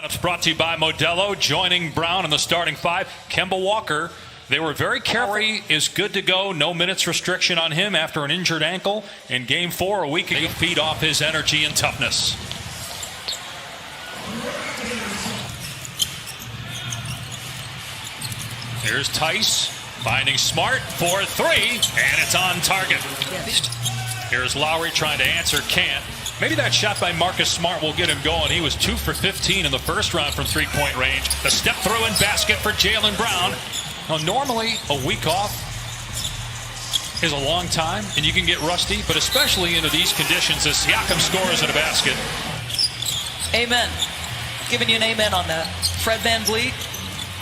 It's brought to you by Modelo. Joining Brown in the starting five, Kemba Walker. They were very careful. He is good to go. No minutes restriction on him after an injured ankle in Game 4 a week ago. Feed off his energy and toughness. Here's Tice finding Smart for three, and it's on target. Here's Lowry trying to answer, can't. Maybe that shot by Marcus Smart will get him going. He was 2 for 15 in the first round from three-point range. The step through and basket for Jaylen Brown. Now, normally a week off is a long time, and you can get rusty, but especially into these conditions as Siakam scores at a basket. Amen. Giving you an amen on that. Fred VanVleet,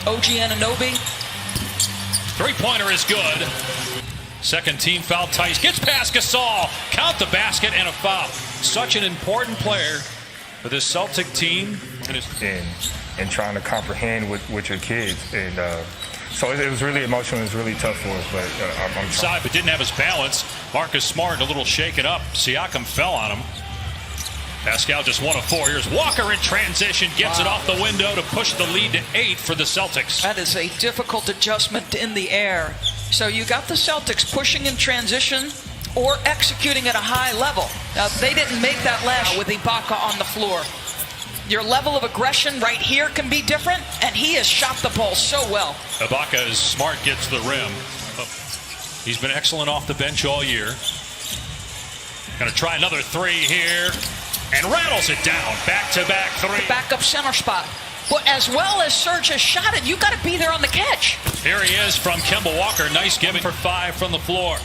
OG Anunoby. Three-pointer is good. Second team foul. Tice gets past Gasol. Count the basket and a foul. Such an important player for this Celtic team. And trying to comprehend with your kids. And so it was really emotional. It was really tough for us. But I'm side, but didn't have his balance. Marcus Smart a little shaken up. Siakam fell on him. Pascal just 1 of 4. Here's Walker in transition. Gets it off the window to push the lead to 8 for the Celtics. That is a difficult adjustment in the air. So you got the Celtics pushing in transition or executing at a high level. Now, they didn't make that last with Ibaka on the floor. Your level of aggression right here can be different, and he has shot the ball so well. Ibaka is smart, gets to the rim. He's been excellent off the bench all year. Going to try another three here. And rattles it down. Back-to-back three. Backup center spot. But as well as Serge has shot it, you got to be there on the catch. Here he is from Kemba Walker. Nice giving for 5 from the floor.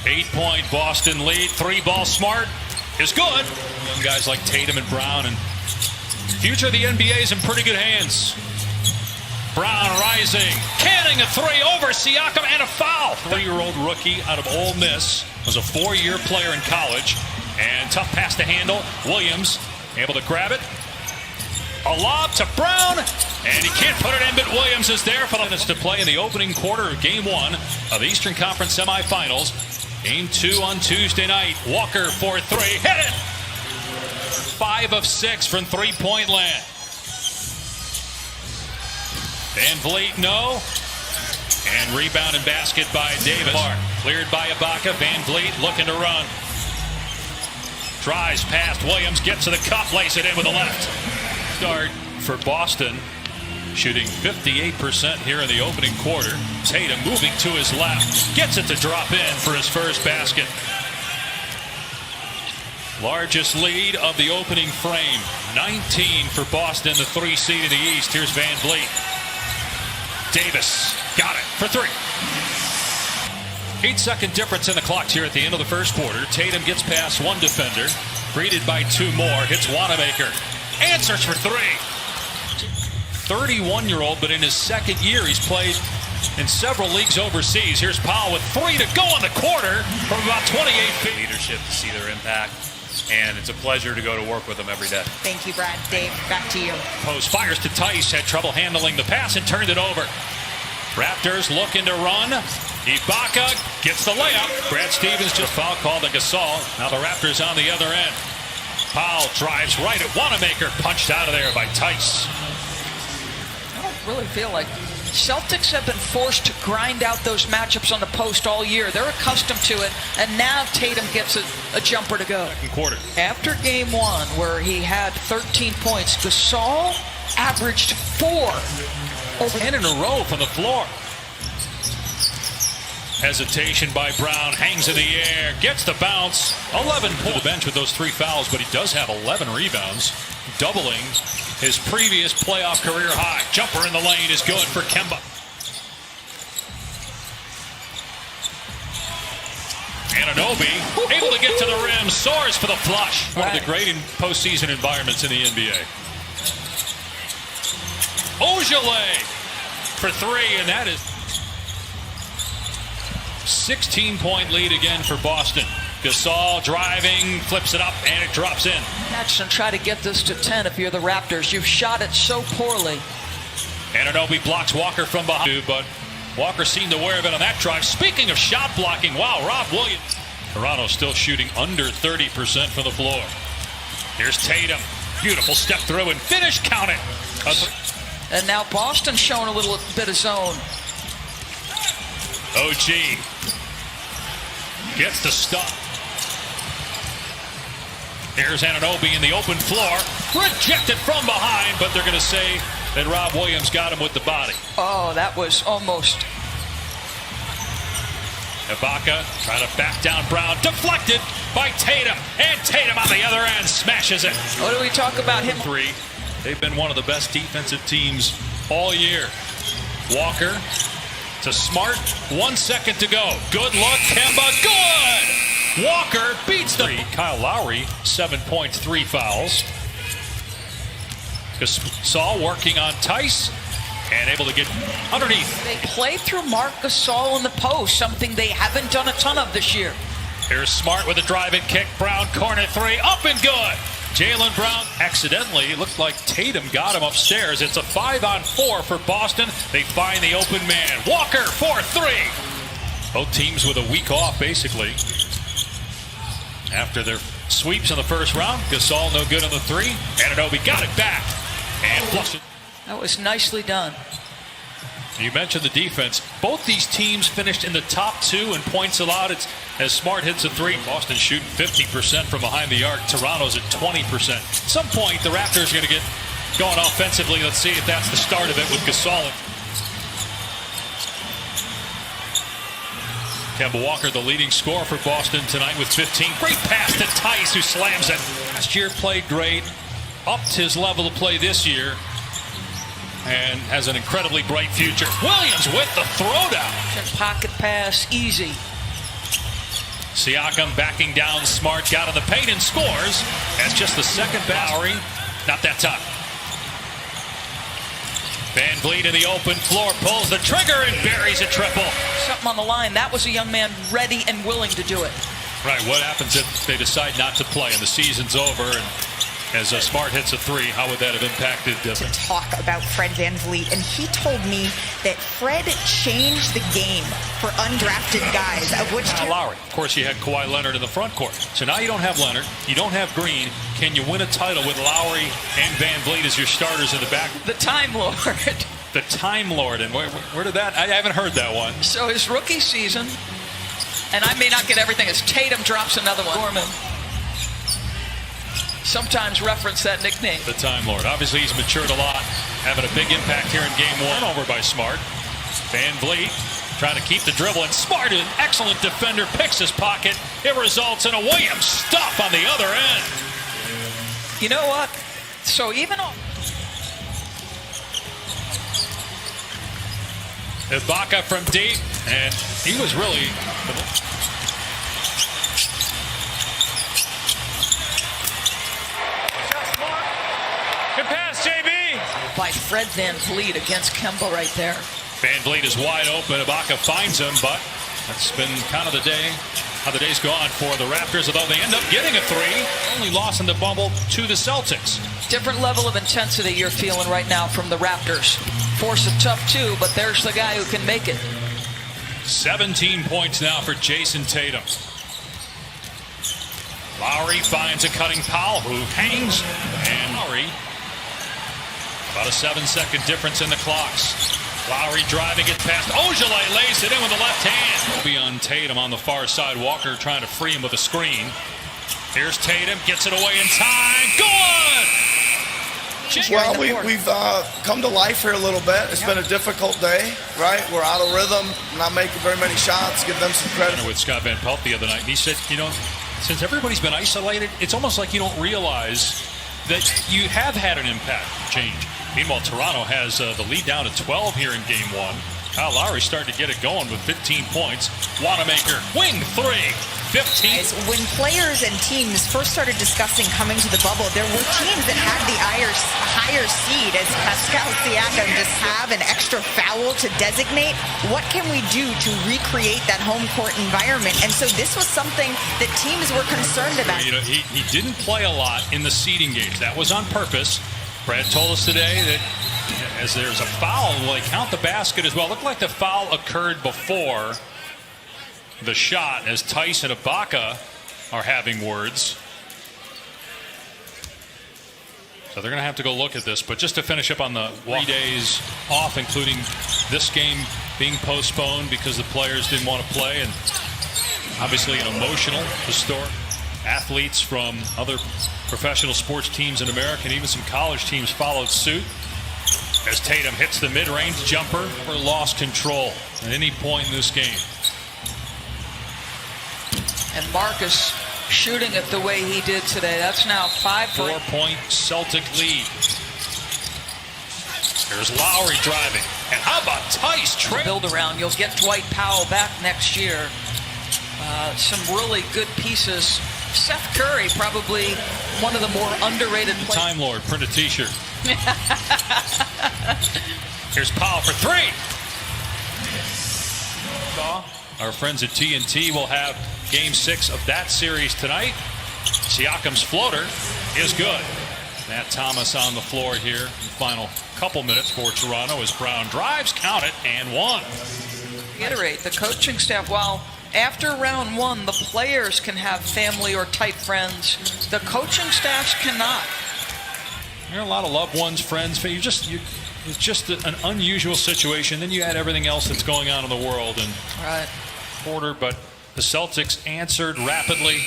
8-point Boston lead. 3-ball Smart is good. Young guys like Tatum and Brown, and future of the NBA is in pretty good hands. Brown rising, canning a three over Siakam, and a foul. 3-year-old rookie out of Ole Miss. Was a 4-year player in college. And tough pass to handle. Williams able to grab it. A lob to Brown. And he can't put it in, but Williams is there for the minutes to play in the opening quarter of Game 1 of the Eastern Conference semifinals. Game 2 on Tuesday night. Walker for 3. Hit it! 5 of 6 from three-point land. VanVleet, no. And rebound and basket by Davis. Cleared by Ibaka. VanVleet looking to run. Drives past Williams. Gets to the cup. Lays it in with the left. Start for Boston. Shooting 58% here in the opening quarter. Tatum moving to his left. Gets it to drop in for his first basket. Largest lead of the opening frame. 19 for Boston, the 3 seed in the East. Here's VanVleet. Davis got it for 3. 8-second difference in the clocks here at the end of the first quarter. Tatum gets past one defender, greeted by 2 more. Hits Wanamaker. Answers for 3. 31-year-old, but in his second year, he's played in several leagues overseas. Here's Powell with 3 to go in the quarter from about 28 feet. Leadership to see their impact, and it's a pleasure to go to work with them every day. Thank you, Brad. Dave, back to you. Post fires to Tice, had trouble handling the pass and turned it over. Raptors looking to run. Ibaka gets the layup. Brad Stevens just foul called to Gasol. Now the Raptors on the other end. Powell drives right at Wanamaker, punched out of there by Tice. I don't really feel like Celtics have been forced to grind out those matchups on the post all year. They're accustomed to it, and now Tatum gets a jumper to go. Second quarter. After Game 1, where he had 13 points, Gasol averaged 4. 10 in a row from the floor. Hesitation by Brown, hangs in the air, gets the bounce. 11 to the bench with those 3 fouls, but he does have 11 rebounds, doubling his previous playoff career high. Jumper in the lane is good for Kemba. Anunoby able to get to the rim, soars for the flush. One of the great postseason environments in the NBA. Ojale for 3, and that is 16-point lead again for Boston. Gasol driving, flips it up, and it drops in. Next, and try to get this to 10 if you're the Raptors. You've shot it so poorly. Anunoby blocks Walker from behind, but Walker seemed aware of it on that drive. Speaking of shot blocking, wow, Rob Williams. Toronto still shooting under 30% from the floor. Here's Tatum. Beautiful step through and finish. Count it. And now Boston showing a little bit of zone. OG gets the stop. Here's Anunoby in the open floor. Rejected from behind, but they're going to say that Rob Williams got him with the body. Oh, that was almost. Ibaka trying to back down Brown. Deflected by Tatum. And Tatum on the other end smashes it. What do we talk about him? Three. They've been one of the best defensive teams all year. Walker to Smart. 1 second to go. Good luck, Kemba. Good! Walker beats the... Kyle Lowry, 7 points, 3 fouls. Gasol working on Tice and able to get underneath. They play through Marc Gasol in the post, something they haven't done a ton of this year. Here's Smart with a driving kick. Brown corner three, up and good. Jaylen Brown accidentally, it looked like Tatum got him upstairs. It's a 5-on-4 for Boston. They find the open man. Walker, 4-3. Both teams with a week off, basically. After their sweeps in the first round, Gasol no good on the three. Anunoby got it back and flushed it. That was nicely done. You mentioned the defense. Both these teams finished in the top 2 in points allowed. It's as Smart hits a three. Boston shooting 50% from behind the arc. Toronto's at 20%. At some point, the Raptors are going to get going offensively. Let's see if that's the start of it with Gasol. Kemba Walker, the leading scorer for Boston tonight with 15. Great pass to Tice, who slams it. Last year played great. Upped his level of play this year. And has an incredibly bright future. Williams with the throwdown. Pocket pass, easy. Siakam backing down Smart, got in the paint and scores. That's just the second Lowry. Not that time. Van Vliet in the open floor, pulls the trigger and buries a triple. Something on the line. That was a young man ready and willing to do it. Right, what happens if they decide not to play and the season's over and as Smart hits a three, how would that have impacted? To talk about Fred VanVleet, and he told me that Fred changed the game for undrafted guys, of which Lowry. Of course, you had Kawhi Leonard in the front court. So now you don't have Leonard, you don't have Green. Can you win a title with Lowry and VanVleet as your starters in the back? The Time Lord. The Time Lord, and where did that? I haven't heard that one. So his rookie season, and I may not get everything, as Tatum drops another one. Gorman. Sometimes reference that nickname. The Time Lord. Obviously, he's matured a lot, having a big impact here in game one. Over by Smart. VanVleet trying to keep the dribble, and Smart, an excellent defender, picks his pocket. It results in a Williams stuff on the other end. You know what? So even Ibaka from deep, and he was really... Good pass, JB. By Fred VanVleet against Kemba right there. VanVleet is wide open. Ibaka finds him, but that's been kind of the day, how the day's gone for the Raptors, although they end up getting a three. Only loss in the bubble to the Celtics. Different level of intensity you're feeling right now from the Raptors. Force it tough too, but there's the guy who can make it. 17 points now for Jason Tatum. Lowry finds a cutting Powell who hangs, and Lowry, about a 7-second difference in the clocks. Lowry driving it past Ojale, lays it in with the left hand. Will be on Tatum on the far side. Walker trying to free him with a screen. Here's Tatum, gets it away in time. Good! Well, we've come to life here a little bit. It's been a difficult day, right? We're out of rhythm, not making very many shots. Give them some credit. With Scott Van Pelt the other night, he said, you know, since everybody's been isolated, it's almost like you don't realize that you have had an impact change. Meanwhile, Toronto has the lead down to 12 here in game one. Kyle Lowry starting to get it going with 15 points. Wanamaker, wing three. 15. When players and teams first started discussing coming to the bubble, there were teams that had the higher seed, as Pascal Siakam just have an extra foul to designate. What can we do to recreate that home court environment? And so this was something that teams were concerned about. You know, he didn't play a lot in the seeding games. That was on purpose. Brad told us today that as there's a foul, will they count the basket as well? It looked like the foul occurred before the shot as Tice and Ibaka are having words. So they're going to have to go look at this. But just to finish up on the 3 days off, including this game being postponed because the players didn't want to play, and obviously an emotional, historic. Athletes from other professional sports teams in America and even some college teams followed suit as Tatum hits the mid-range jumper or lost control at any point in this game. And Marcus shooting it the way he did today. That's now 4-point Celtic lead. Here's Lowry driving. And how about Tice? Build around. You'll get Dwight Powell back next year. Some really good pieces. Seth Curry, probably one of the more underrated players. Time Lord, print a t-shirt. Here's Powell for three. Our friends at TNT will have Game 6 of that series tonight. Siakam's floater is good. Matt Thomas on the floor here in the final couple minutes for Toronto as Brown drives, count it, and one. Reiterate, the coaching staff, while after round one, the players can have family or tight friends. The coaching staffs cannot. There are a lot of loved ones, friends. It's just an unusual situation. Then you add everything else that's going on in the world and right. Porter, but the Celtics answered rapidly,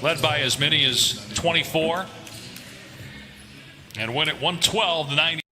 led by as many as 24, and win it 112-90.